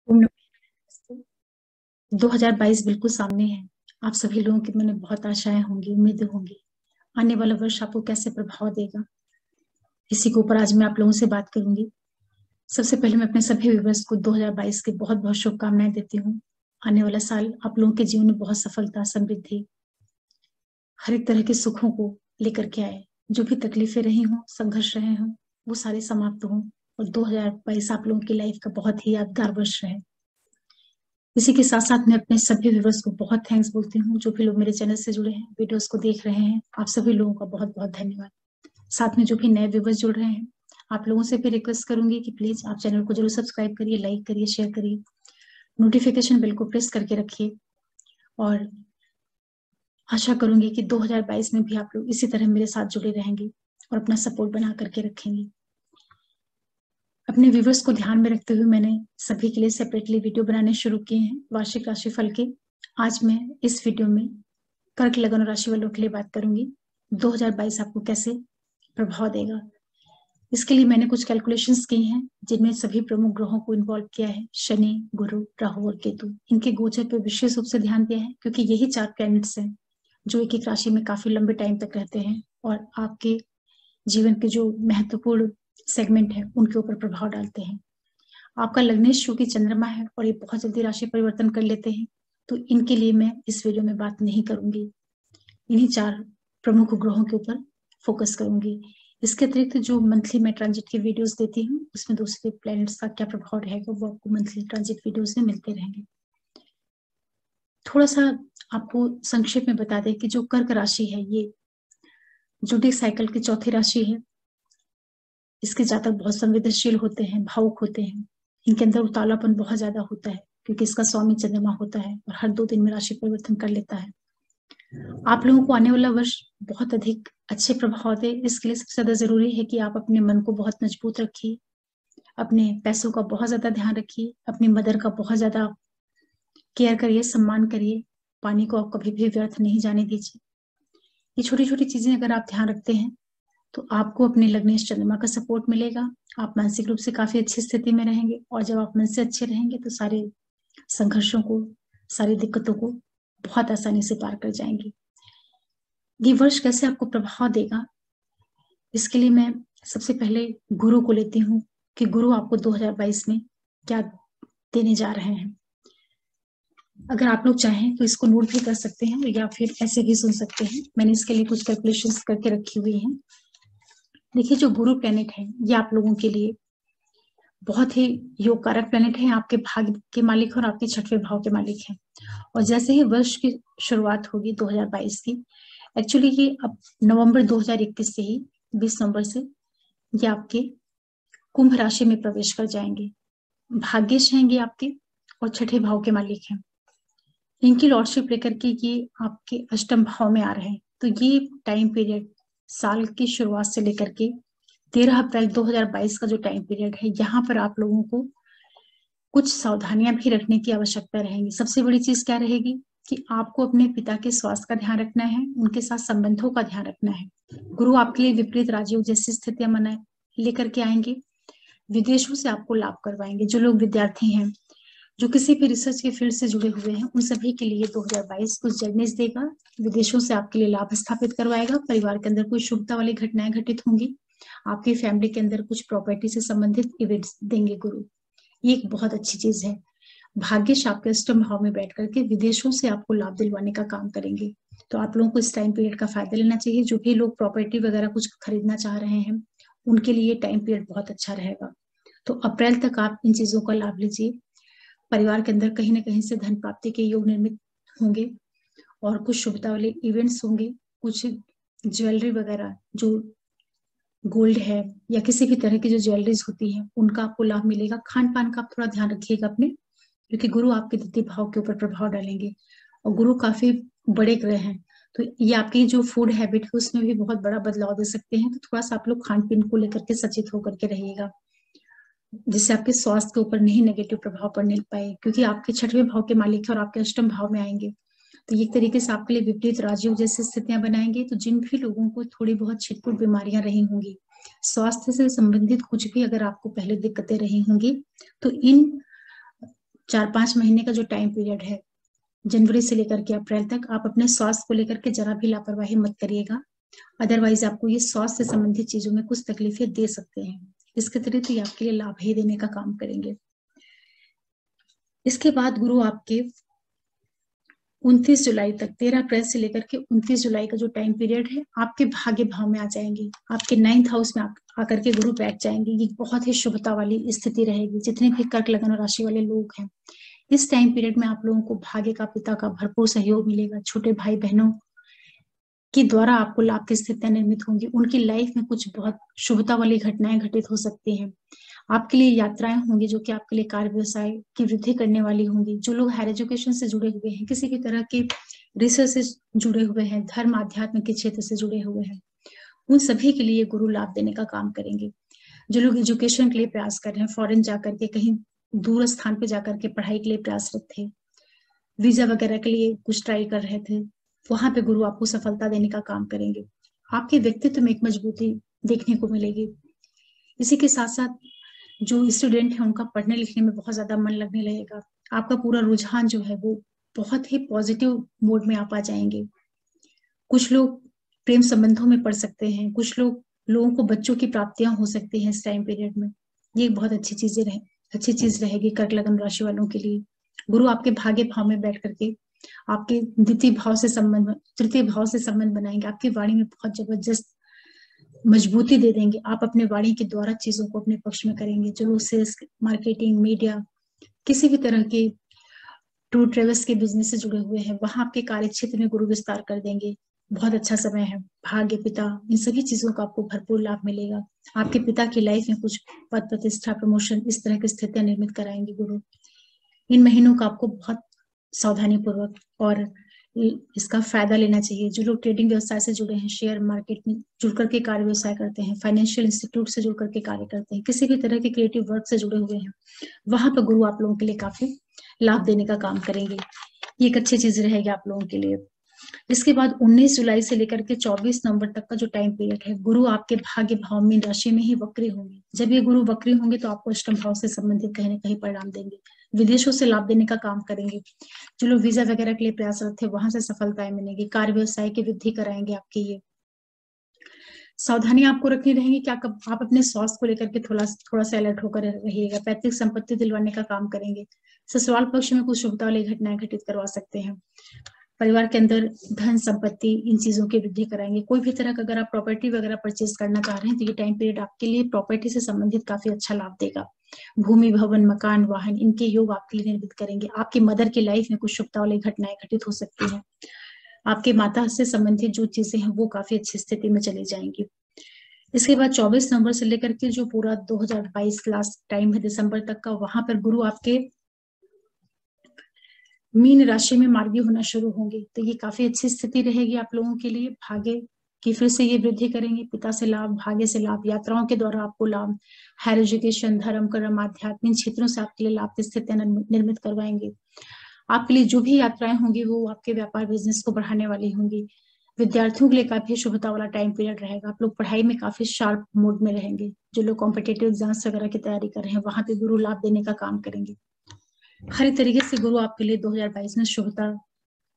ओम नमः शिवाय। 2022 बिल्कुल सामने है। आप सभी लोगों की मन में बहुत आशाएं होंगी, उम्मीदें होंगी। आने वाला वर्ष आपको कैसे प्रभाव देगा, इसी के ऊपर आज मैं आप लोगों से बात करूंगी। सबसे पहले मैं अपने सभी व्यूअर्स को 2022 की बहुत बहुत शुभकामनाएं देती हूँ। आने वाला साल आप लोगों के जीवन में बहुत सफलता, समृद्धि, हर एक तरह के सुखों को लेकर के आए। जो भी तकलीफें रही हों, संघर्ष रहे हों, वो सारे समाप्त हों और 2022 आप लोगों की लाइफ का बहुत ही यादगार वर्ष रहे। इसी के साथ साथ मैं अपने सभी व्यूवर्स को बहुत थैंक्स बोलती हूँ। जो भी लोग मेरे चैनल से जुड़े हैं, वीडियोस को देख रहे हैं, आप सभी लोगों का बहुत बहुत धन्यवाद। साथ में जो भी नए व्यूवर्स जुड़ रहे हैं, आप लोगों से भी रिक्वेस्ट करूंगी कि प्लीज आप चैनल को जरूर सब्सक्राइब करिए, लाइक करिए, शेयर करिए, नोटिफिकेशन बेल को प्रेस करके रखिए। और आशा करूंगी कि 2022 में भी आप लोग इसी तरह मेरे साथ जुड़े रहेंगे और अपना सपोर्ट बना करके रखेंगे। अपने व्यूवर्स को ध्यान में रखते हुए मैंने सभी के लिए सेपरेटली वीडियो बनाने शुरू किए हैं वार्षिक राशिफल के। आज मैं इस वीडियो में कर्क लगन राशि वालों के लिए बात करूंगी 2022 आपको कैसे प्रभाव देगा। इसके लिए मैंने कुछ कैलकुलेशंस की हैं जिनमें सभी प्रमुख ग्रहों को इन्वॉल्व किया है। शनि, गुरु, राहु और केतु, इनके गोचर पर विशेष रूप से ध्यान दिया है क्योंकि यही 4 प्लैनेट्स हैं जो एक एक राशि में काफी लंबे टाइम तक रहते हैं और आपके जीवन के जो महत्वपूर्ण सेगमेंट है उनके ऊपर प्रभाव डालते हैं। आपका लग्नेश जो कि चंद्रमा है और ये बहुत जल्दी राशि परिवर्तन कर लेते हैं, तो इनके लिए मैं इस वीडियो में बात नहीं करूंगी। इन्हीं 4 प्रमुख ग्रहों के ऊपर फोकस करूंगी। इसके अतिरिक्त जो मंथली मैं ट्रांजिट की वीडियोस देती हूँ उसमें दूसरे प्लैनेट्स का क्या प्रभाव रहेगा वो आपको मंथली ट्रांजिट वीडियोस में मिलते रहेंगे। थोड़ा सा आपको संक्षेप में बता दें कि जो कर्क राशि है ये जोडिक साइकिल की चौथी राशि है। इसके जातक बहुत संवेदनशील होते हैं, भावुक होते हैं। इनके अंदर उतावलापन बहुत ज्यादा होता है क्योंकि इसका स्वामी चंद्रमा होता है और हर 2 दिन में राशि परिवर्तन कर लेता है। आप लोगों को आने वाला वर्ष बहुत अधिक अच्छे प्रभाव दे, इसके लिए सबसे ज्यादा जरूरी है कि आप अपने मन को बहुत मजबूत रखिए, अपने पैसों का बहुत ज्यादा ध्यान रखिए, अपनी मदर का बहुत ज्यादा केयर करिए, सम्मान करिए, पानी को आप कभी भी व्यर्थ नहीं जाने दीजिए। ये छोटी छोटी चीजें अगर आप ध्यान रखते हैं तो आपको अपने लग्नेश चंद्रमा का सपोर्ट मिलेगा। आप मानसिक रूप से काफी अच्छी स्थिति में रहेंगे और जब आप मन से अच्छे रहेंगे तो सारे संघर्षों को, सारी दिक्कतों को बहुत आसानी से पार कर जाएंगे। ये वर्ष कैसे आपको प्रभाव देगा, इसके लिए मैं सबसे पहले गुरु को लेती हूँ कि गुरु आपको 2022 में क्या देने जा रहे हैं। अगर आप लोग चाहें तो इसको नोट भी कर सकते हैं या फिर ऐसे भी सुन सकते हैं। मैंने इसके लिए कुछ कैलकुलेशंस करके रखी हुई हैं। देखिए, जो गुरु प्लेनेट है ये आप लोगों के लिए बहुत ही योग कारक प्लेनेट है। आपके भाग्य के मालिक और आपके 6वें भाव के मालिक हैं। और जैसे ही वर्ष की शुरुआत होगी 2022 की, एक्चुअली ये अब नवंबर 2021 से ही 20 नवंबर से ये आपके कुंभ राशि में प्रवेश कर जाएंगे। भाग्येश हैं ये आपके और 6ठे भाव के मालिक हैं। इनकी लॉर्डशिप लेकर के ये आपके अष्टम भाव में आ रहे हैं। तो ये टाइम पीरियड साल की शुरुआत से लेकर के 13 अप्रैल 2022 का जो टाइम पीरियड है, यहाँ पर आप लोगों को कुछ सावधानियां भी रखने की आवश्यकता रहेगी। सबसे बड़ी चीज क्या रहेगी कि आपको अपने पिता के स्वास्थ्य का ध्यान रखना है, उनके साथ संबंधों का ध्यान रखना है। गुरु आपके लिए विपरीत राजयोग जैसी स्थितियां मनाए लेकर के आएंगे, विदेशों से आपको लाभ करवाएंगे। जो लोग विद्यार्थी हैं, जो किसी भी रिसर्च के फील्ड से जुड़े हुए हैं, उन सभी के लिए 2022 कुछ जर्नीज देगा, विदेशों से आपके लिए लाभ स्थापित करवाएगा। परिवार के अंदर कोई शुभता वाली घटनाएं घटित होंगी, आपकी फैमिली के अंदर कुछ प्रॉपर्टी से संबंधित इवेंट्स देंगे गुरु। ये एक बहुत अच्छी चीज है। भाग्यश आपके अष्टम भाव में बैठ करके विदेशों से आपको लाभ दिलवाने का काम करेंगे। तो आप लोगों को इस टाइम पीरियड का फायदा लेना चाहिए। जो भी लोग प्रॉपर्टी वगैरह कुछ खरीदना चाह रहे हैं उनके लिए टाइम पीरियड बहुत अच्छा रहेगा। तो अप्रैल तक आप इन चीजों का लाभ लीजिए। परिवार के अंदर कहीं ना कहीं से धन प्राप्ति के योग निर्मित होंगे और कुछ शुभता वाले इवेंट्स होंगे। कुछ ज्वेलरी वगैरह, जो गोल्ड है या किसी भी तरह की जो ज्वेलरीज होती है, उनका आपको लाभ मिलेगा। खान पान का आप थोड़ा ध्यान रखिएगा अपने, क्योंकि गुरु आपके द्वितीय भाव के ऊपर प्रभाव डालेंगे और गुरु काफी बड़े ग्रह हैं। तो ये आपकी जो फूड हैबिट है उसमें भी बहुत बड़ा बदलाव दे सकते हैं। तो थोड़ा सा आप लोग खान पीन को लेकर के सचेत होकर के रहिएगा, जिससे आपके स्वास्थ्य के ऊपर नहीं नेगेटिव प्रभाव पड़ने पाए, क्योंकि आपके 6वें भाव के मालिक है और आपके अष्टम भाव में आएंगे। तो एक तरीके से आपके लिए विपरीत राजयोग जैसी स्थितियां बनाएंगे। तो जिन भी लोगों को थोड़ी बहुत छिटपुट बीमारियां रही होंगी, स्वास्थ्य से संबंधित कुछ भी अगर आपको पहले दिक्कतें रही होंगी, तो इन 4-5 महीने का जो टाइम पीरियड है, जनवरी से लेकर के अप्रैल तक, आप अपने स्वास्थ्य को लेकर के जरा भी लापरवाही मत करिएगा। अदरवाइज आपको ये स्वास्थ्य से संबंधित चीजों में कुछ तकलीफें दे सकते हैं। इसके अतिरिक्त ये आपके लिए लाभ ही देने का काम करेंगे। इसके बाद गुरु आपके 29 जुलाई तक, 13 अप्रैल से लेकर के 29 जुलाई का जो टाइम पीरियड है, आपके भाग्य भाव में आ जाएंगे। आपके 9th हाउस में आकर के गुरु बैठ जाएंगे। ये बहुत ही शुभता वाली स्थिति रहेगी। जितने भी कर्क लगन राशि वाले लोग हैं, इस टाइम पीरियड में आप लोगों को भाग्य का, पिता का भरपूर सहयोग मिलेगा। छोटे भाई बहनों के द्वारा आपको लाभ की स्थितियां निर्मित होंगी। उनकी लाइफ में कुछ बहुत शुभता वाली घटनाएं घटित हो सकती हैं। आपके लिए यात्राएं होंगी जो कि आपके लिए कार्य व्यवसाय की वृद्धि करने वाली होंगी। जो लोग हायर एजुकेशन से जुड़े हुए हैं, किसी भी तरह के रिसर्च से जुड़े हुए हैं, धर्म आध्यात्म के क्षेत्र से जुड़े हुए हैं, उन सभी के लिए गुरु लाभ देने का काम करेंगे। जो लोग एजुकेशन के लिए प्रयास कर रहे हैं, फॉरेन जाकर के, कहीं दूर स्थान पे जाकर के पढ़ाई के लिए प्रयासरत थे, वीजा वगैरह के लिए कुछ ट्राई कर रहे थे, वहां पे गुरु आपको सफलता देने का काम करेंगे। आपके व्यक्तित्व में एक मजबूती देखने को मिलेगी। इसी के साथ साथ जो स्टूडेंट है, उनका पढ़ने लिखने में बहुत ज्यादा मन लगने लगेगा। आपका पूरा रुझान जो है वो बहुत ही पॉजिटिव मोड में आप आ जाएंगे। कुछ लोग प्रेम संबंधों में पड़ सकते हैं, कुछ लोगों को बच्चों की प्राप्तियां हो सकती हैं इस टाइम पीरियड में। ये बहुत अच्छी चीज रहेगी कर्क लगन राशि वालों के लिए। गुरु आपके भाग्य भाव में बैठ करके आपके तृतीय भाव से संबंध बनाएंगे। आपकी वाणी में बहुत जबरदस्त मजबूती दे देंगे। आप अपने वाणी के द्वारा चीजों को अपने पक्ष में करेंगे। जो लोग सेल्स, मार्केटिंग, मीडिया, किसी भी तरह के टूर ट्रेवल्स के बिजनेस से जुड़े हुए हैं, वहां आपके कार्य क्षेत्र में गुरु विस्तार कर देंगे। बहुत अच्छा समय है। भाग्य, पिता, इन सभी चीजों का आपको भरपूर लाभ मिलेगा। आपके पिता की लाइफ में कुछ पद प्रतिष्ठा, प्रमोशन, इस तरह की स्थितियां निर्मित कराएंगे गुरु। इन महीनों का आपको बहुत सावधानी पूर्वक और इसका फायदा लेना चाहिए। जो लोग ट्रेडिंग व्यवसाय से जुड़े हैं, शेयर मार्केट में जुड़ करके कार्य व्यवसाय करते हैं, फाइनेंशियल इंस्टीट्यूट से जुड़ करके कार्य करते हैं, किसी भी तरह के क्रिएटिव वर्क से जुड़े हुए हैं, वहां पर गुरु आप लोगों के लिए काफी लाभ देने का काम करेंगे। ये एक अच्छी चीज रहेगी आप लोगों के लिए। इसके बाद 19 जुलाई से लेकर के 24 नवंबर तक का जो टाइम पीरियड है, गुरु आपके भाग्य भाव में, राशि में ही वक्री होंगे। जब ये गुरु वक्री होंगे तो आपको अष्टम भाव से संबंधित कहीं ना कहीं परिणाम देंगे। विदेशों से लाभ देने का काम करेंगे। जो लोग वीजा वगैरह के लिए प्रयासरत थे, वहां से सफलताएं मिलेंगी। कार्य व्यवसाय की वृद्धि कराएंगे आपकी ये। सावधानी आपको रखनी रहेगी कि आप अपने स्वास्थ्य को लेकर के थोड़ा सा अलर्ट होकर रहिएगा। पैतृक संपत्ति दिलवाने का काम करेंगे। ससुराल पक्ष में कुछ शुभता वाली घटनाएं घटित करवा सकते हैं। परिवार के अंदर धन संपत्ति, इन चीजों की वृद्धि कराएंगे। कोई भी तरह का अगर आप प्रॉपर्टी वगैरह परचेज करना चाह रहे हैं तो ये टाइम पीरियड आपके लिए प्रॉपर्टी से संबंधित काफी अच्छा लाभ देगा। भूमि, भवन, मकान, वाहन, इनके योग आपके लिए निर्मित करेंगे। आपकी मदर की लाइफ में कुछ शुभता वाली घटनाएं घटित हो सकती है। आपके माता से संबंधित जो चीजें हैं वो काफी अच्छी स्थिति में चली जाएंगी। इसके बाद 24 नवंबर से लेकर के जो पूरा 2022 लास्ट टाइम है दिसंबर तक का, वहां पर गुरु आपके मीन राशि में मार्गी होना शुरू होंगे। तो ये काफी अच्छी स्थिति रहेगी आप लोगों के लिए। भाग्य की फिर से ये वृद्धि करेंगे। पिता से लाभ, भाग्य से लाभ, यात्राओं के द्वारा आपको लाभ, हायर एजुकेशन, धर्म, कर्म, आध्यात्मिक क्षेत्रों से आपके लिए लाभ की स्थितियां निर्मित करवाएंगे। आपके लिए जो भी यात्राएं होंगी वो आपके व्यापार बिजनेस को बढ़ाने वाली होंगी। विद्यार्थियों के लिए काफी शुभता वाला टाइम पीरियड रहेगा। आप लोग पढ़ाई में काफी शार्प मोड में रहेंगे। जो लोग कॉम्पिटेटिव एग्जाम्स वगैरह की तैयारी कर रहे हैं, वहां पे गुरु लाभ देने का काम करेंगे। हर एक तरीके से गुरु आपके लिए 2022 में शुभता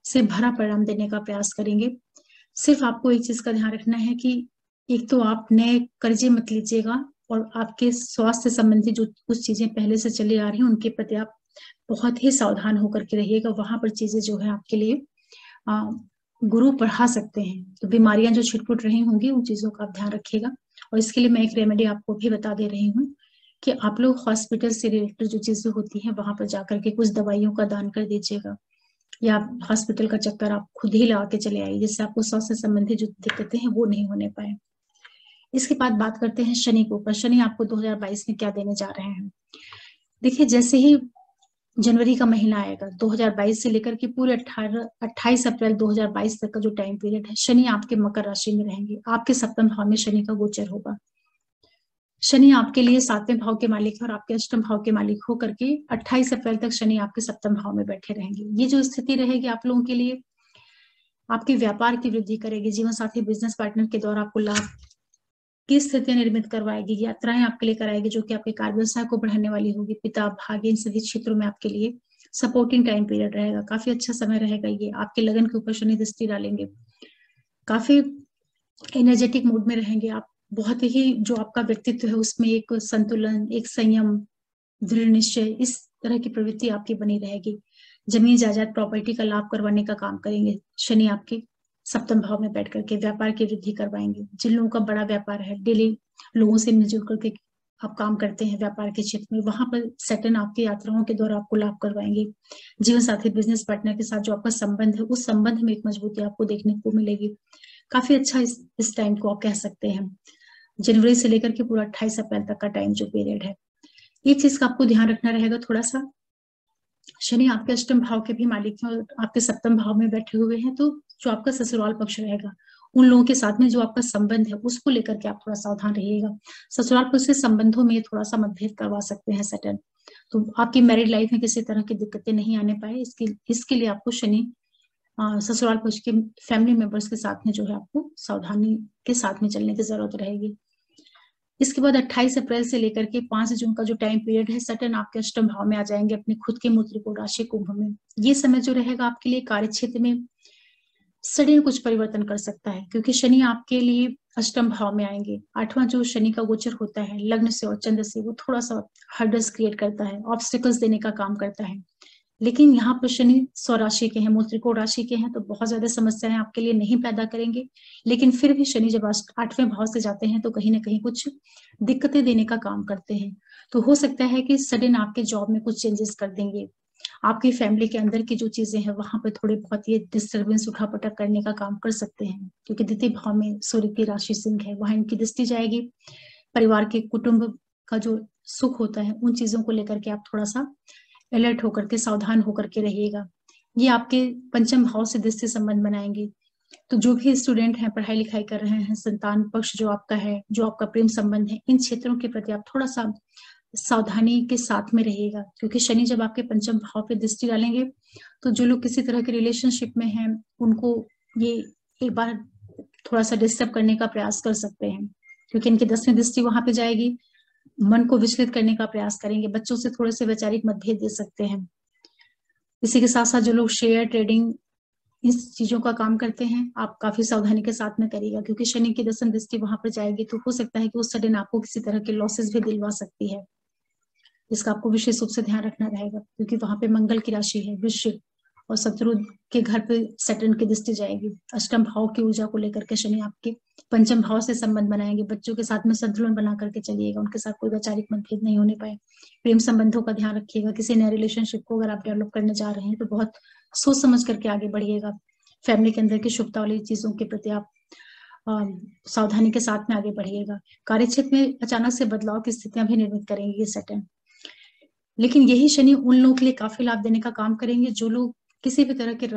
से भरा परिणाम देने का प्रयास करेंगे। सिर्फ आपको एक चीज का ध्यान रखना है कि एक तो आप नए कर्जे मत लीजिएगा, और आपके स्वास्थ्य संबंधी जो कुछ चीजें पहले से चली आ रही हैं उनके प्रति आप बहुत ही सावधान होकर के रहिएगा। वहां पर चीजें जो है आपके लिए गुरु बढ़ा सकते हैं। तो बीमारियां जो छिटपुट रही होंगी उन चीजों का आप ध्यान रखिएगा। और इसके लिए मैं एक रेमेडी आपको भी बता दे रही हूँ कि आप लोग हॉस्पिटल से रिलेटेड जो चीजें होती हैं वहां पर जाकर के कुछ दवाइयों का दान कर दीजिएगा, या हॉस्पिटल का चक्कर आप खुद ही लगा के चले आइए, जिससे आपको स्वास्थ्य संबंधी जो दिक्कतें हैं वो नहीं होने पाए। इसके बाद बात करते हैं शनि के ऊपर। शनि आपको 2022 में क्या देने जा रहे हैं। देखिए, जैसे ही जनवरी का महीना आएगा 2022 से लेकर के पूरे 28 अप्रैल 2022 तक का जो टाइम पीरियड है, शनि आपके मकर राशि में रहेंगे। आपके सप्तम भाव में शनि का गोचर होगा। शनि आपके लिए 7वें भाव के मालिक है और आपके अष्टम भाव के मालिक होकर के 28 अप्रैल तक शनि आपके सप्तम भाव में बैठे रहेंगे। ये जो स्थिति रहेगी आप लोगों के लिए आपके व्यापार की वृद्धि करेगी। जीवन साथी, बिजनेस पार्टनर के द्वारा आपको लाभ की स्थितियां निर्मित करवाएगी, यात्राएं आपके लिए कराएगी जो कि आपके कार्य व्यवसाय को बढ़ाने वाली होगी। पिता, भाग्य, इन सभी क्षेत्रों में आपके लिए सपोर्टिंग टाइम पीरियड रहेगा। काफी अच्छा समय रहेगा ये। आपके लगन के ऊपर शनि दृष्टि डालेंगे, काफी एनर्जेटिक मूड में रहेंगे आप। बहुत ही जो आपका व्यक्तित्व है उसमें एक संतुलन, एक संयम, दृढ़ निश्चय, इस तरह की प्रवृत्ति आपकी बनी रहेगी। जमीन जायदाद प्रॉपर्टी का लाभ करवाने का काम करेंगे शनि आपके सप्तम भाव में बैठ करके। व्यापार की वृद्धि करवाएंगे। जिन लोगों का बड़ा व्यापार है, डेली लोगों से मिलजुल करके आप काम करते हैं व्यापार के क्षेत्र में, वहां पर सैटर्न आपकी यात्राओं के द्वारा आपको लाभ करवाएंगे। जीवन साथी, बिजनेस पार्टनर के साथ जो आपका संबंध है, उस संबंध में एक मजबूती आपको देखने को मिलेगी। काफी अच्छा इस टाइम को आप कह सकते हैं। जनवरी से लेकर के पूरा 28 अप्रैल तक का टाइम जो पीरियड है, एक चीज का आपको ध्यान रखना रहेगा थोड़ा सा। शनि आपके अष्टम भाव के भी मालिक हैं और आपके सप्तम भाव में बैठे हुए हैं, तो जो आपका ससुराल पक्ष रहेगा, उन लोगों के साथ में जो आपका संबंध है उसको लेकर के आप थोड़ा सावधान रहिएगा। ससुराल पक्ष से संबंधों में थोड़ा सा मतभेद करवा सकते हैं सैटर्न। तो आपकी मैरिड लाइफ में किसी तरह की दिक्कतें नहीं आने पाए, इसके लिए आपको शनि ससुराल पक्ष के फैमिली मेंबर्स के साथ में जो है आपको सावधानी के साथ में चलने की जरूरत रहेगी। इसके बाद 28 अप्रैल से लेकर के 5 जून का जो टाइम पीरियड है, सैटर्न आपके अष्टम भाव में आ जाएंगे अपने खुद के मूल त्रिकोण राशि कुंभ में। ये समय जो रहेगा आपके लिए कार्य क्षेत्र में सडन कुछ परिवर्तन कर सकता है, क्योंकि शनि आपके लिए अष्टम भाव में आएंगे। 8वां जो शनि का गोचर होता है लग्न से और चंद्र से, वो थोड़ा सा हर्डल्स क्रिएट करता है, ऑब्स्टिकल्स देने का काम करता है। लेकिन यहाँ पर शनि स्वराशि के हैं, मूल त्रिकोण राशि के हैं, तो बहुत ज्यादा समस्याएं आपके लिए नहीं पैदा करेंगे। लेकिन फिर भी शनि जब 8वें भाव से जाते हैं तो कहीं ना कहीं कुछ दिक्कतें देने का काम करते हैं। तो हो सकता है कि सडन आपके जॉब में कुछ चेंजेस कर देंगे। आपकी फैमिली के अंदर की जो चीजें हैं वहां पर थोड़े बहुत ये डिस्टर्बेंस उठापटक करने का काम कर सकते हैं, क्योंकि द्वितीय भाव में सूर्य की राशि सिंह है, वहां इनकी दृष्टि जाएगी। परिवार के कुटुंब का जो सुख होता है उन चीजों को लेकर के आप थोड़ा सा अलर्ट होकर के, सावधान होकर के रहिएगा। ये आपके पंचम भाव से दृष्टि संबंध बनाएंगे। तो जो भी स्टूडेंट हैं, पढ़ाई लिखाई कर रहे हैं, संतान पक्ष जो आपका है, जो आपका प्रेम संबंध है, इन क्षेत्रों के प्रति आप थोड़ा सा सावधानी के साथ में रहिएगा, क्योंकि शनि जब आपके पंचम भाव पे दृष्टि डालेंगे तो जो लोग किसी तरह के रिलेशनशिप में हैं उनको ये एक बार थोड़ा सा डिस्टर्ब करने का प्रयास कर सकते हैं, क्योंकि इनकी 10वीं दृष्टि वहां पे जाएगी। मन को विचलित करने का प्रयास करेंगे, बच्चों से थोड़े से वैचारिक मतभेद दे सकते हैं। इसी के साथ साथ जो लोग शेयर ट्रेडिंग इस चीजों का काम करते हैं, आप काफी सावधानी के साथ में करिएगा, क्योंकि शनि की 10वीं दृष्टि वहां पर जाएगी तो हो सकता है कि उस सडन आपको किसी तरह के लॉसेस भी दिलवा सकती है। इसका आपको विशेष रूप से ध्यान रखना रहेगा, क्योंकि वहां पे मंगल की राशि है वृश्चिक, और शत्रु के घर पे सैटर्न की दृष्टि जाएगी। अष्टम भाव की ऊर्जा को लेकर के शनि आपके पंचम भाव से संबंध बनाएंगे। बच्चों के साथ में संतुलन बना करके चलिएगा, उनके साथ कोई वैचारिक मतभेद नहीं होने पाए। प्रेम संबंधों का ध्यान रखिएगा। किसी नए रिलेशनशिप को अगर आप डेवलप करने जा रहे हैं तो बहुत सोच समझ करके आगे बढ़िएगा। फैमिली के अंदर की शुभता वाली चीजों के प्रति आप सावधानी के साथ में आगे बढ़िएगा। कार्यक्षेत्र में अचानक से बदलाव की स्थितियां भी निर्मित करेंगे ये सैटर्न। लेकिन यही शनि उन लोगों के लिए काफी लाभ देने का काम करेंगे जो लोग किसी भी तरह के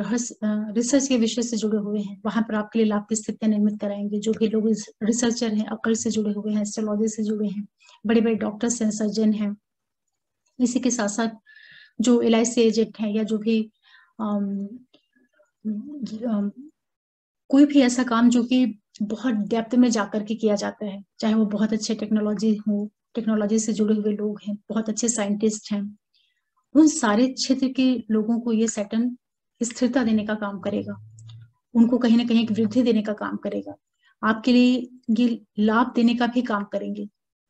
रिसर्च के विषय से जुड़े हुए हैं, वहां पर आपके लिए लाभ की स्थितियां निर्मित कराएंगे। जो भी लोग रिसर्चर हैं, अकल से जुड़े हुए हैं, एस्ट्रोलॉजी से जुड़े हैं, बड़े बड़े डॉक्टर्स हैं, सर्जन हैं, इसी के साथ साथ जो LIC एजेंट है, या जो भी कोई भी ऐसा काम जो कि बहुत डेप्थ में जाकर के किया जाता है, चाहे वो बहुत अच्छे टेक्नोलॉजी से जुड़े हुए लोग हैं, बहुत अच्छे साइंटिस्ट हैं, उन सारे क्षेत्र के लोगों को ये सैटर्न स्थिरता देने का काम करेगा। उनको कहीं ना कहीं एक वृद्धि देने का काम करेगा। आपके लिए ये लाभ देने का भी काम करेंगे।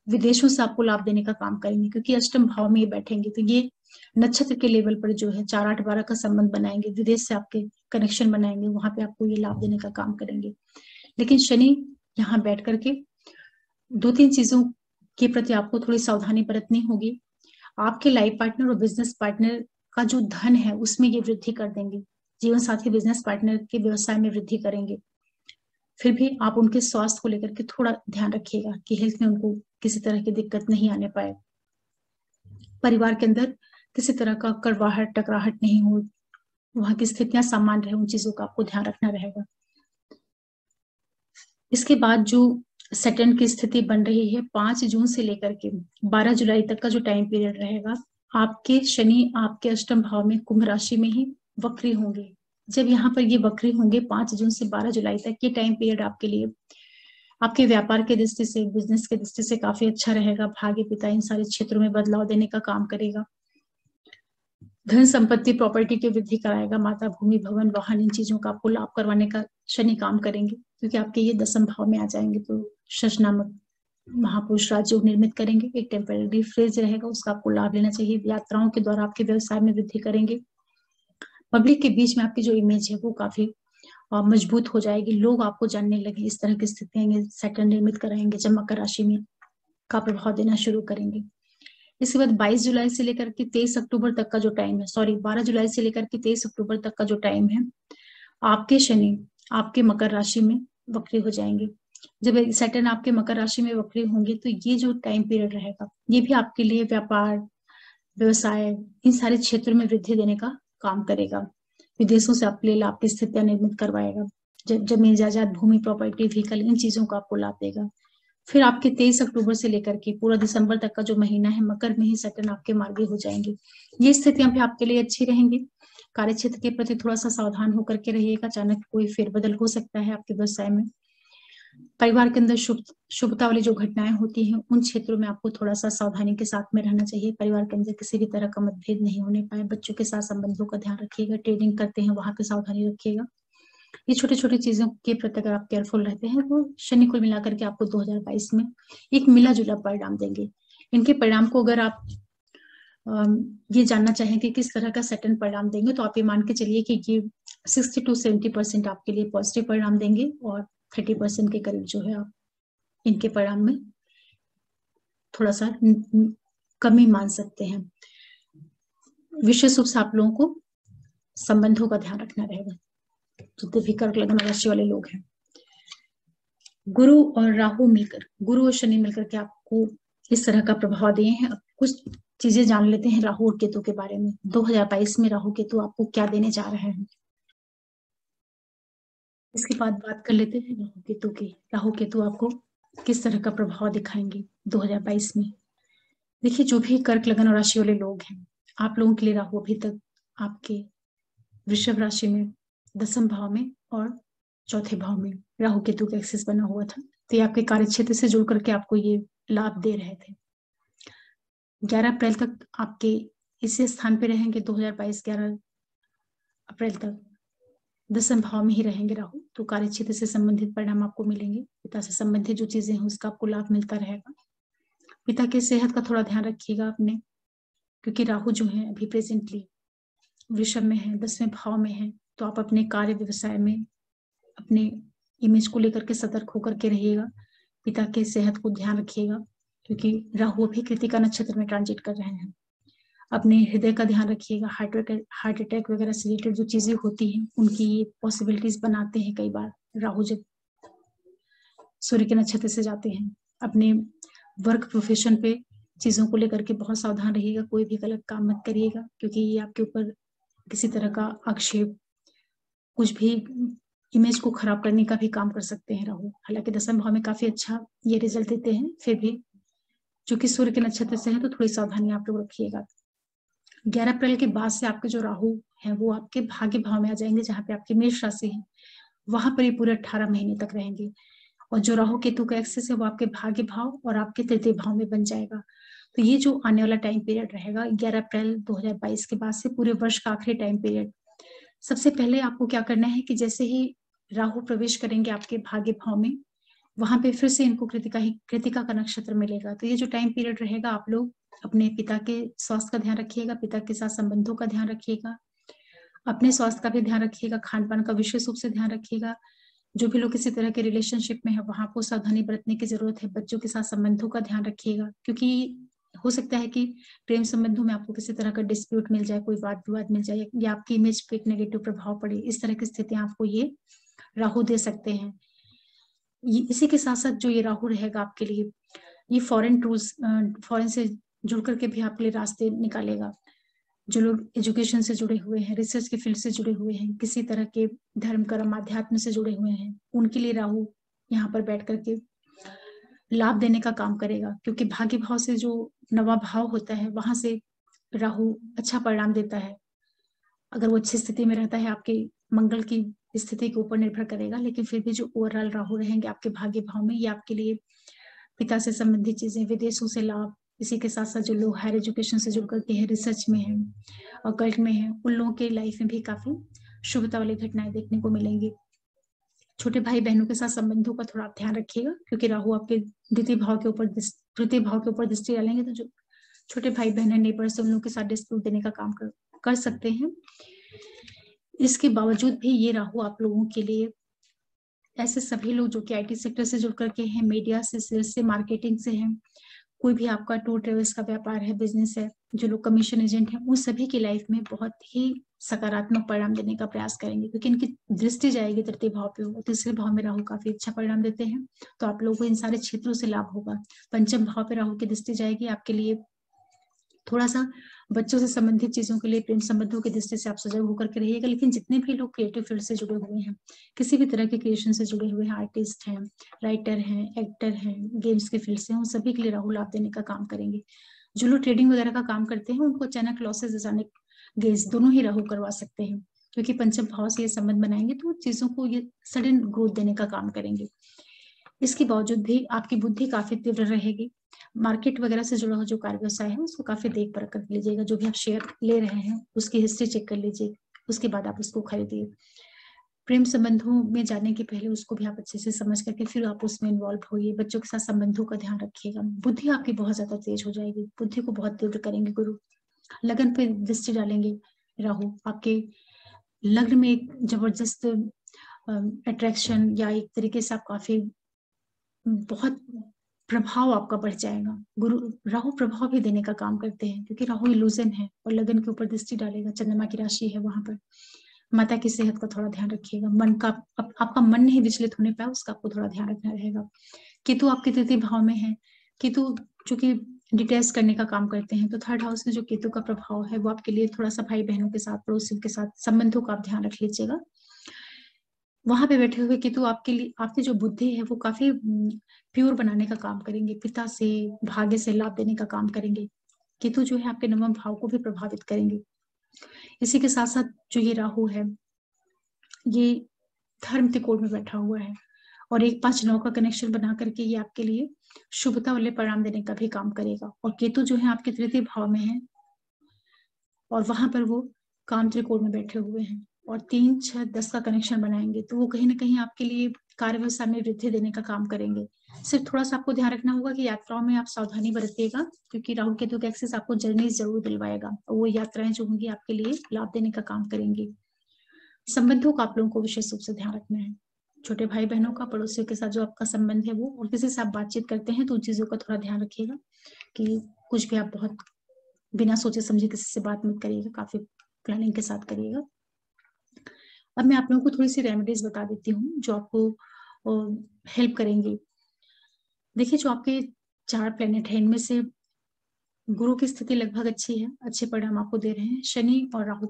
विदेशों से आपको लाभ देने का काम करेंगे, क्योंकि अष्टम भाव में ये बैठेंगे तो ये नक्षत्र के लेवल पर जो है 4, 8, 12 का संबंध बनाएंगे, विदेश से आपके कनेक्शन बनाएंगे, वहां पे आपको ये लाभ देने का काम करेंगे। लेकिन शनि यहाँ बैठ करके 2-3 चीजों के प्रति आपको थोड़ी सावधानी बरतनी होगी। आपके लाइफ पार्टनर और बिजनेस पार्टनर का जो धन है उसमें ये वृद्धि कर देंगे। जीवन साथी बिजनेस पार्टनर के व्यवसाय में वृद्धि करेंगे। फिर भी आप उनके स्वास्थ्य को लेकर के थोड़ा ध्यान रखिएगा कि हेल्थ में उनको किसी तरह की दिक्कत नहीं आने पाए। परिवार के अंदर किसी तरह का कड़वाहट टकराहट नहीं हो, वहां की स्थितियां सामान्य रहे, उन चीजों का आपको ध्यान रखना रहेगा। इसके बाद जो सैटर्न की स्थिति बन रही है 5 जून से लेकर के 12 जुलाई तक का जो टाइम पीरियड रहेगा, आपके शनि आपके अष्टम भाव में कुंभ राशि में ही वक्री होंगे। जब यहाँ पर ये वक्री होंगे 5 जून से 12 जुलाई तक, ये टाइम पीरियड आपके लिए आपके व्यापार के दृष्टि से, बिजनेस के दृष्टि से काफी अच्छा रहेगा। भाग्य पिता इन सारे क्षेत्रों में बदलाव देने का काम करेगा। धन संपत्ति प्रॉपर्टी की वृद्धि कराएगा। माता, भूमि, भवन, वाहन, इन चीजों का आपको लाभ करवाने का शनि काम करेंगे, क्योंकि आपके ये दसम भाव में आ जाएंगे। तो शश नामक महापुरुष राजयोग निर्मित करेंगे। एक टेम्पररी फ्रेज रहेगा, उसका आपको लाभ लेना चाहिए। यात्राओं के द्वारा आपके व्यवसाय में वृद्धि करेंगे। पब्लिक के बीच में आपकी जो इमेज है वो काफी मजबूत हो जाएगी। लोग आपको जानने लगे, इस तरह की स्थितियां सैटर्न निर्मित कराएंगे। जब मकर राशि में का प्रभाव देना शुरू करेंगे। इसके बाद 22 जुलाई से लेकर के 23 अक्टूबर तक का जो टाइम है, 12 जुलाई से लेकर के 23 अक्टूबर तक का जो टाइम है, आपके शनि आपके मकर राशि में वक्री हो जाएंगे। जब सैटर्न आपके मकर राशि में वक्री होंगे तो ये जो टाइम पीरियड रहेगा, ये भी आपके लिए व्यापार, व्यवसाय, इन सारे क्षेत्रों में वृद्धि देने का काम करेगा। विदेशों से आपके लिए लाभ की स्थितियां निर्मित करवाएगा। जमीन जायदाद, भूमि, प्रॉपर्टी, व्हीकल, इन चीजों का आपको लाभ देगा। फिर आपके 23 अक्टूबर से लेकर के पूरा दिसंबर तक का जो महीना है, मकर में ही सैटर्न आपके मार्गी हो जाएंगे। ये स्थितियां भी आपके लिए अच्छी रहेंगी। कार्य क्षेत्र के प्रति थोड़ा सा सावधान होकर के रहिएगा। अचानक कोई फेरबदल हो सकता है आपके व्यवसाय में। परिवार के अंदर शुभता वाली जो घटनाएं होती हैं, उन क्षेत्रों में आपको थोड़ा सा सावधानी के साथ में रहना चाहिए। परिवार के अंदर किसी भी तरह का मतभेद नहीं होने पाए। बच्चों के साथ संबंधों का ध्यान रखिएगा। ट्रेडिंग करते हैं वहां पे सावधानी रखिएगा। ये छोटी छोटी चीजों के प्रति अगर आप केयरफुल रहते हैं तो शनि कुल मिलाकर के आपको 2022 में एक मिला जुला परिणाम देंगे। इनके परिणाम को अगर आप ये जानना चाहें कि किस तरह का सैटर्न परिणाम देंगे, तो आप ये मान के चलिए कि ये 60 to 70% आपके लिए पॉजिटिव परिणाम देंगे और 30% के करीब जो है आप इनके परिणाम में थोड़ा सा कमी मान सकते हैं। विशेष रूप से आप लोगों को संबंधों का ध्यान रखना रहेगा। जितने भी कर्क लग्न राशि वाले लोग हैं, गुरु और राहु मिलकर, गुरु और शनि मिलकर के आपको इस तरह का प्रभाव दिए हैं। अब कुछ चीजें जान लेते हैं राहु और केतु के बारे में। 2022 में राहु केतु आपको क्या देने जा रहे हैं, इसके बाद बात कर लेते हैं राहु केतु की। राहु केतु आपको किस तरह का प्रभाव दिखाएंगे 2022 में। देखिए, जो भी कर्क लग्न राशि वाले लोग हैं, आप लोगों के लिए राहु अभी तक आपके वृषभ राशि में, दसम भाव में और चौथे भाव में राहु केतु का एक्सिस बना हुआ था। तो ये आपके कार्य क्षेत्र से जुड़ करके आपको ये लाभ दे रहे थे। 11 अप्रैल तक आपके इसी स्थान पे रहेंगे। 2022 11 अप्रैल तक दसम भाव में ही रहेंगे राहु। तो कार्य क्षेत्र से संबंधित परिणाम आपको मिलेंगे। पिता से संबंधित जो चीजें हैं उसका आपको लाभ मिलता रहेगा। पिता की सेहत का थोड़ा ध्यान रखिएगा अपने, क्योंकि राहु जो है अभी प्रेजेंटली वृषभ में है, 10वें भाव में है। तो आप अपने कार्य व्यवसाय में अपने इमेज को लेकर के सतर्क होकर के रहिएगा। पिता के सेहत को ध्यान रखिएगा, क्योंकि राहु अभी कृतिका नक्षत्र में ट्रांजिट कर रहे हैं। अपने हृदय का ध्यान रखिएगा। हार्ट अटैक वगैरह से रिलेटेड जो चीजें होती हैं, उनकी ये पॉसिबिलिटीज बनाते हैं कई बार राहु जब सूर्य के नक्षत्र से जाते हैं। अपने वर्क प्रोफेशन पे चीजों को लेकर के बहुत सावधान रहिएगा। कोई भी गलत काम मत करिएगा, क्योंकि ये आपके ऊपर किसी तरह का आक्षेप, कुछ भी इमेज को खराब करने का भी काम कर सकते हैं राहु। हालांकि दसम भाव में काफी अच्छा ये रिजल्ट देते हैं, फिर भी चूंकि सूर्य के नक्षत्र से है तो थोड़ी सावधानी आप लोग रखिएगा। 11 अप्रैल के बाद से आपके जो राहु है वो आपके भाग्य भाव में आ जाएंगे, जहाँ पे आपकी मेष राशि है वहां पर ये पूरे 18 महीने तक रहेंगे। और जो राहु केतु का एक्सेस है वो आपके भाग्य भाव और आपके तृतीय भाव में बन जाएगा। तो ये जो आने वाला टाइम पीरियड रहेगा 11 अप्रैल 2022 के बाद से पूरे वर्ष का आखिरी टाइम पीरियड, सबसे पहले आपको क्या करना है कि जैसे ही राहु प्रवेश करेंगे आपके भाग्य भाव में, वहां पे फिर से इनको कृतिका का नक्षत्र मिलेगा। तो ये जो टाइम पीरियड रहेगा, आप लोग अपने पिता के स्वास्थ्य का ध्यान रखिएगा, पिता के साथ संबंधों का ध्यान रखिएगा, अपने स्वास्थ्य का भी ध्यान रखिएगा, खान पान का विशेष रूप से ध्यान रखिएगा। जो भी लोग किसी तरह के रिलेशनशिप में है वहां को सावधानी बरतने की जरूरत है। बच्चों के साथ संबंधों का ध्यान रखिएगा, क्योंकि हो सकता है कि प्रेम संबंधों में आपको किसी तरह का डिस्प्यूट मिल जाए, कोई वाद विवाद मिल जाए, या आपकी इमेज पे एक नेगेटिव प्रभाव पड़े। इस तरह की स्थितियां आपको ये राहु दे सकते हैं। इसी के साथ साथ जो ये राहु रहेगा आपके लिए, ये फॉरेन से जुड़ करके भी आपके लिए रास्ते निकालेगा। जो लोग एजुकेशन से जुड़े हुए हैं, रिसर्च के फील्ड से जुड़े हुए हैं, किसी तरह के धर्म कर्म आध्यात्म से जुड़े हुए हैं, उनके लिए राहु यहाँ पर बैठ करके लाभ देने का काम करेगा। क्योंकि भाग्य भाव से जो नवा भाव होता है वहां से राहु अच्छा परिणाम देता है। अगर वो अच्छी स्थिति में रहता है, आपके मंगल की स्थिति के ऊपर निर्भर करेगा, लेकिन फिर भी जो ओवरऑल राहु रहेंगे आपके भाग्य भाव में, ये आपके लिए पिता से संबंधित चीजें, विदेशों से लाभ, इसी के साथ साथ जो लोग हायर एजुकेशन से जुड़ करके हैं, रिसर्च में हैं और कल्ट में हैं, उन लोगों के लाइफ में भी काफी शुभता वाली घटनाएं देखने को मिलेंगी। छोटे भाई बहनों के साथ संबंधों का थोड़ा ध्यान रखिएगा, क्योंकि राहु आपके द्वितीय भाव के ऊपर तृतीय भाव के ऊपर दृष्टि डालेंगे, तो जो छोटे भाई बहन है, नेबर्स, उन लोगों के साथ डिस्प्यूट देने का काम कर सकते हैं। इसके बावजूद भी ये राहु आप लोगों के लिए, ऐसे सभी लोग जो कि आईटी सेक्टर से जुड़ करके हैं, मीडिया से, सेल्स से, मार्केटिंग से हैं, कोई भी आपका टूर ट्रेवल्स का व्यापार है, बिजनेस है, जो लोग कमीशन एजेंट हैं, उन सभी की लाइफ में बहुत ही सकारात्मक परिणाम देने का प्रयास करेंगे, क्योंकि इनकी दृष्टि जाएगी तृतीय भाव पे, वो तीसरे भाव में राहु काफी अच्छा परिणाम देते हैं, तो आप लोगों को इन सारे क्षेत्रों से लाभ होगा। पंचम भाव पे राहु की दृष्टि जाएगी, आपके लिए थोड़ा सा बच्चों से संबंधित चीजों के लिए, प्रेम संबंधों की दृष्टि से आप सजग होकर के रहिएगा। लेकिन जितने भी लोग क्रिएटिव फील्ड से जुड़े हुए हैं, किसी भी तरह के क्रिएशन से जुड़े हुए हैं, आर्टिस्ट हैं, राइटर हैं, एक्टर हैं, गेम्स के फील्ड से, उन सभी के लिए राहु लाभ देने का काम करेंगे। जो लोग ट्रेडिंग वगैरह का काम करते हैं, उनको अचानक लॉसेज, अचानक गेन्स, दोनों ही राहु करवा सकते हैं, क्योंकि पंचम भाव से ये संबंध बनाएंगे तो चीजों को ये सडन ग्रोथ देने का काम करेंगे। इसके बावजूद भी आपकी बुद्धि काफी तीव्र रहेगी। मार्केट वगैरह से जुड़ा हुआ जो कार्य व्यवसाय है, उसको काफी देख परख कर लीजिएगा। जो भी आप शेयर ले रहे हैं, उसकी हिस्ट्री चेक कर लीजिए, उसके बाद आप उसको खरीदिए। प्रेम संबंधों में जाने के पहले उसको भी आप अच्छे से समझ करके फिर आप उसमें इन्वॉल्व होइए। बच्चों के साथ संबंधों का ध्यान रखिएगा। बुद्धि आपकी बहुत ज्यादा तेज हो जाएगी, बुद्धि को बहुत तीव्र करेंगे गुरु। लगन पे दृष्टि डालेंगे राहु, आपके लग्न में एक जबरदस्त अट्रैक्शन, या एक तरीके से आप काफी बहुत प्रभाव आपका बढ़ जाएगा। गुरु राहु प्रभाव भी देने का काम करते हैं, क्योंकि राहु इल्यूजन है और लगन के ऊपर दृष्टि डालेगा, चंद्रमा की राशि है वहां पर। माता की सेहत का थोड़ा ध्यान रखिएगा। मन का आपका मन नहीं विचलित होने पाए, उसका आपको थोड़ा ध्यान रखना रहेगा। केतु आपके तृतीय भाव में है। केतु चूंकि डिटेल्स करने का काम करते हैं, तो थर्ड हाउस में जो केतु का प्रभाव है, वो आपके लिए थोड़ा सा भाई बहनों के साथ, पड़ोसियों के साथ संबंधों का आप ध्यान रख लीजिएगा। वहां पे बैठे हुए केतु आपके लिए, आपकी जो बुद्धि है वो काफी प्योर बनाने का काम करेंगे, पिता से, भाग्य से लाभ देने का काम करेंगे। केतु जो है आपके नवम भाव को भी प्रभावित करेंगे। इसी के साथ साथ जो ये राहु है, ये धर्म त्रिकोण में बैठा हुआ है और एक 5-9 का कनेक्शन बना करके ये आपके लिए शुभता वाले परिणाम देने का भी काम करेगा। और केतु जो है आपके तृतीय भाव में है और वहां पर वो काम त्रिकोण में बैठे हुए हैं और 3, 6, 10 का कनेक्शन बनाएंगे, तो वो कहीं ना कहीं आपके लिए कार्य व्यवसाय में वृद्धि देने का काम करेंगे। सिर्फ थोड़ा सा आपको ध्यान रखना होगा कि यात्राओं में आप सावधानी बरतिएगा, क्योंकि राहु केतु का एक्सेस आपको जर्नी जरूर दिलवाएगा और वो यात्राएं जो होंगी आपके लिए लाभ देने का काम करेंगी। संबंधों का आप लोगों को विशेष रूप से ध्यान रखना है। छोटे भाई बहनों का, पड़ोसियों के साथ जो आपका संबंध है वो, और किसी से आप बातचीत करते हैं तो उन चीजों का थोड़ा ध्यान रखिएगा कि कुछ भी आप बहुत बिना सोचे समझे किसी से बात मत करिएगा, काफी प्लानिंग के साथ करिएगा। अब मैं आप लोगों को थोड़ी सी रेमेडीज बता देती हूँ जो आपको हेल्प करेंगी। देखिए, जो आपके 4 प्लेनेट है, इनमें से गुरु की स्थिति लगभग अच्छी है, अच्छे परिणाम आपको दे रहे हैं। शनि और राहु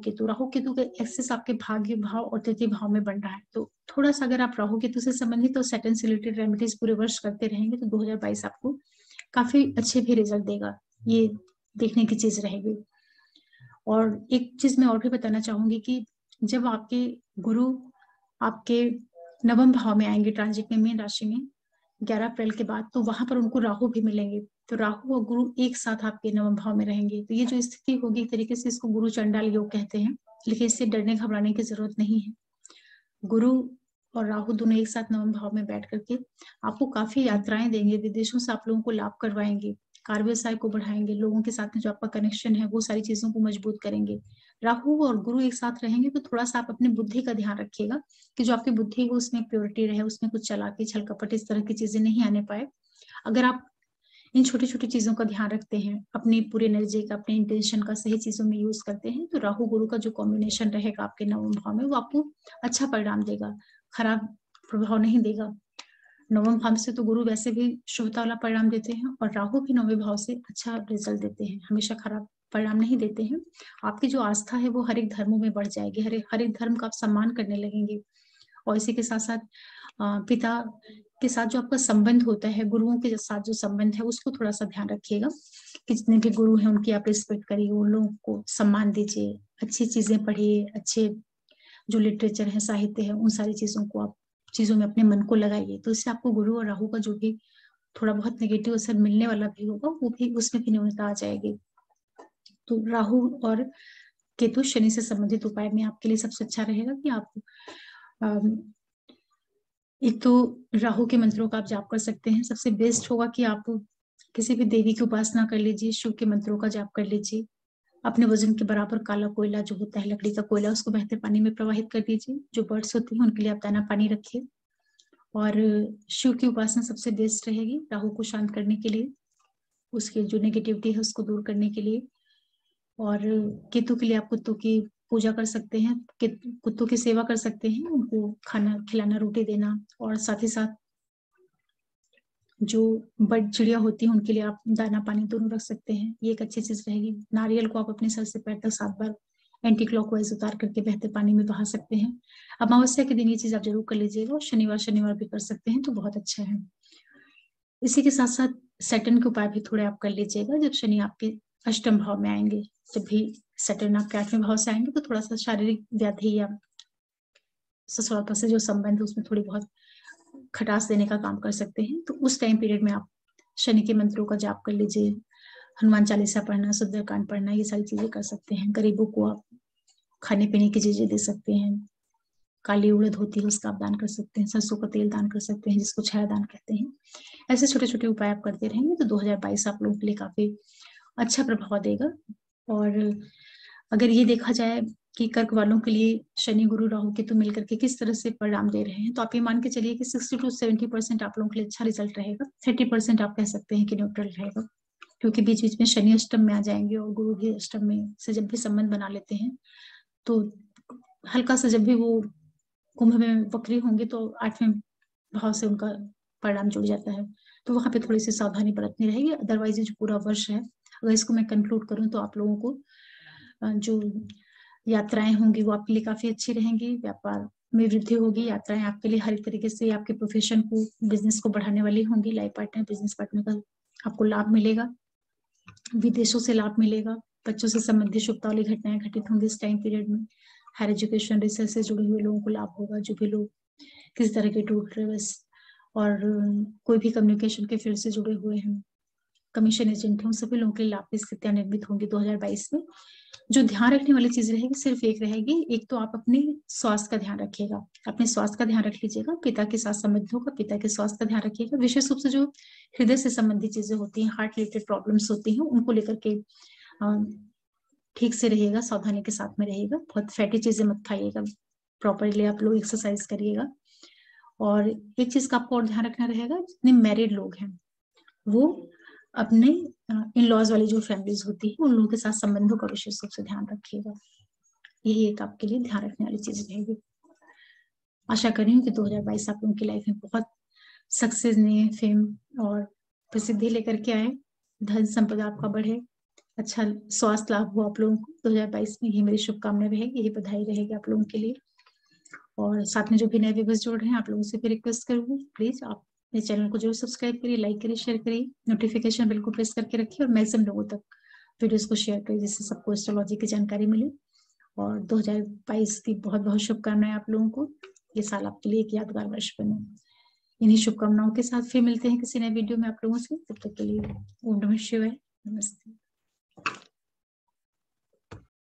केतु के एक्सेस आपके भाग्य भाव और तृतीय भाव में बन रहा है, तो थोड़ा सा अगर आप राहु केतु से संबंधित तो सैटर्न से रिलेटेड रेमेडीज पूरे वर्ष करते रहेंगे तो 2022 आपको काफी अच्छे भी रिजल्ट देगा, ये देखने की चीज रहेगी। और एक चीज मैं और भी बताना चाहूंगी कि जब आपके गुरु आपके नवम भाव में आएंगे ट्रांजिट में, मीन राशि में 11 अप्रैल के बाद, तो वहां पर उनको राहु भी मिलेंगे, तो राहु और गुरु एक साथ आपके नवम भाव में रहेंगे। तो ये जो स्थिति होगी, एक तरीके से इसको गुरु चंडाल योग कहते हैं, लेकिन इससे डरने घबराने की जरूरत नहीं है। गुरु और राहु दोनों एक साथ नवम भाव में बैठ करके आपको काफी यात्राएं देंगे, विदेशों से आप लोगों को लाभ करवाएंगे, कार्य व्यवसाय को बढ़ाएंगे, लोगों के साथ में जो आपका कनेक्शन है वो सारी चीजों को मजबूत करेंगे। राहु और गुरु एक साथ रहेंगे तो थोड़ा सा आप अपनी बुद्धि का ध्यान रखिएगा कि जो आपकी बुद्धि है उसमें प्योरिटी रहे, उसमें कुछ चालाकी, छल कपट, इस तरह की चीजें नहीं आने पाए। अगर आप इन छोटी छोटी चीजों का ध्यान रखते हैं, अपनी पूरी एनर्जी का, अपने इंटेंशन का सही चीजों में यूज करते हैं, तो राहु गुरु का जो कॉम्बिनेशन रहेगा आपके नवम भाव में, वो आपको अच्छा परिणाम देगा, खराब प्रभाव नहीं देगा। नवम भाव से तो गुरु वैसे भी शुभता वाला परिणाम देते हैं और राहु भी नवम भाव से अच्छा रिजल्ट देते हैं, हमेशा खराब परिणाम नहीं देते हैं। आपकी जो आस्था है वो हर एक धर्मों में बढ़ जाएगी, हर एक धर्म का आप सम्मान करने लगेंगे। और इसी के साथ साथ पिता के साथ जो आपका संबंध होता है, गुरुओं के साथ जो संबंध है, उसको थोड़ा सा ध्यान रखिएगा कि जितने भी गुरु हैं उनकी आप रिस्पेक्ट करिए, उन लोगों को सम्मान दीजिए, अच्छी चीजें पढ़िए, अच्छे जो लिटरेचर है, साहित्य है, उन सारी चीजों में अपने मन को लगाइए। तो इससे आपको गुरु और राहु का जो भी थोड़ा बहुत नेगेटिव असर मिलने वाला भी होगा, वो भी उसमें भी न्यूनता आ जाएगी। तो राहु और केतु शनि से संबंधित उपाय में आपके लिए सबसे अच्छा रहेगा कि आप एक तो राहु के मंत्रों का आप जाप कर सकते हैं। सबसे बेस्ट होगा कि आप किसी भी देवी की उपासना कर लीजिए, शिव के मंत्रों का जाप कर लीजिए। अपने वजन के बराबर काला कोयला जो होता है, लकड़ी का कोयला, उसको बहते पानी में प्रवाहित कर दीजिए। जो बर्ड्स होती हैं उनके लिए आप दाना पानी रखिए। और शिव की उपासना सबसे बेस्ट रहेगी राहु को शांत करने के लिए, उसकी जो नेगेटिविटी है उसको दूर करने के लिए। और केतु के लिए आप कुत्तों की पूजा कर सकते हैं, कुत्तों की सेवा कर सकते हैं, उनको खाना खिलाना, रोटी देना। और साथ ही साथ जो बर्ड चिड़िया होती है उनके लिए आप दाना पानी दोनों रख सकते हैं। ये एक अच्छी चीज रहेगी। नारियल को आप अपने सर से पैर तक 7 बार एंटी क्लॉकवाइज उतार करके बहते पानी में बहा सकते हैं। अमावस्या के दिन ये चीज आप जरूर कर लीजिएगा, और शनिवार भी कर सकते हैं, तो बहुत अच्छा है। इसी के साथ साथ सैटर्न के उपाय भी थोड़े आप कर लीजिएगा। जब शनि आपके अष्टम भाव में आएंगे, जब भी सैटर्न आपके 8वें भाव से आएंगे, तो थोड़ा सा शारीरिक व्याधि या ससुराल से जो संबंध है उसमें थोड़ी बहुत खटास देने का काम कर सकते हैं। तो उस टाइम पीरियड में आप शनि के मंत्रों का जाप कर लीजिए, हनुमान चालीसा पढ़ना, सुंदरकांड पढ़ना, ये सारी चीजें कर सकते हैं। गरीबों को आप खाने पीने की चीजें दे सकते हैं। काली उड़द होती है उसका आप दान कर सकते हैं। सरसों का तेल दान कर सकते हैं, जिसको छाया दान कहते हैं। ऐसे छोटे छोटे उपाय आप करते रहेंगे तो 2022 आप लोगों के लिए काफी अच्छा प्रभाव देगा। और अगर ये देखा जाए कि कर्क वालों के लिए शनि गुरु राहु केतु मिलकर के किस तरह से परिणाम दे रहे हैं, तो आप ये मान के चलिए कि 60 to 70% आप लोगों के लिए अच्छा रिजल्ट रहेगा। 30% आप कह सकते हैं कि न्यूट्रल रहेगा, क्योंकि बीच बीच में शनि अष्टम में आ जाएंगे और गुरु भी अष्टम में से जब भी संबंध बना लेते हैं, तो हल्का सा जब भी वो कुंभ में वक्री होंगे तो 8वें भाव से उनका परिणाम जुड़ जाता है। तो वहां पे थोड़ी सी सावधानी बरतनी रहेगी। अदरवाइज जो पूरा वर्ष है, अगर इसको मैं कंक्लूड करूं, तो आप लोगों को जो यात्राएं होंगी वो आपके लिए काफी अच्छी रहेंगी। व्यापार में वृद्धि होगी। यात्राएं आपके लिए हर एक तरीके से आपके प्रोफेशन को, बिजनेस को बढ़ाने वाली होंगी। लाइफ पार्टनर, बिजनेस पार्टनर का आपको लाभ मिलेगा। विदेशों से लाभ मिलेगा। बच्चों से संबंधित शुभता वाली घटनाएं घटित होंगी इस टाइम पीरियड में। हायर एजुकेशन, रिसर्च से जुड़े हुए लोगों को लाभ होगा। जो भी लोग किसी तरह के टूर ट्रेवल्स और कोई भी कम्युनिकेशन के फील्ड से जुड़े हुए हैं, कमीशन एजेंट हैं, उन सभी लोगों के लिए लाभ की स्थितियां निर्मित होंगी 2022 में। जो ध्यान रखने वाली चीज रहेगी सिर्फ एक रहेगी। एक तो आप अपने स्वास्थ्य का ध्यान रखिएगा, अपने स्वास्थ्य का ध्यान रख लीजिएगा। पिता के साथ संबंधित होगा, पिता के स्वास्थ्य का ध्यान रखिएगा। विशेष रूप से जो हृदय से संबंधित चीजें होती हैं, हार्ट रिलेटेड प्रॉब्लम्स होती हैं, उनको लेकर के ठीक से रहिएगा, सावधानी के साथ में रहिएगा। बहुत फैटी चीजें मत खाइएगा, प्रॉपरली आप लोग एक्सरसाइज करिएगा। और एक चीज का आपको और ध्यान रखना रहेगा, जितने मैरिड लोग हैं वो अपने इन लॉज वाली जो फैमिलीज होती है उन लोगों के साथ संबंधों का विशेष रूप से ध्यान रखिएगा। यही एक आपके लिए ध्यान रखने वाली चीज रहेगी। आशा कर रही हूँ कि 2022 आप लोगों की लाइफ में बहुत सक्सेस ने, फेम और प्रसिद्धि लेकर के आए। धन संपदा आपका बढ़े, अच्छा स्वास्थ्य लाभ हो आप लोगों को 2022 में। यही मेरी शुभकामनाएं रहेगी, यही बधाई रहेगी आप लोगों के लिए। और साथ में जो भी नए व्यूअर्स जोड़ रहे हैं, आप लोगों से भी रिक्वेस्ट करूंगी, प्लीज आप मेरे चैनल को जरूर सब्सक्राइब करिए, लाइक करिए, शेयर करिए, नोटिफिकेशन बिल्कुल प्रेस करके रखिए और मैक्सिमम लोगों तक वीडियोस को शेयर करिए, जिससे सबको एस्ट्रोलॉजी की जानकारी मिले। और 2022 की बहुत बहुत शुभकामनाएं आप लोगों को। ये साल आपके लिए एक यादगार वर्ष बने। इन्हीं शुभकामनाओं के साथ फिर मिलते हैं किसी नए वीडियो में आप लोगों से। तब तक के लिए ओम नमः शिवाय, नमस्ते।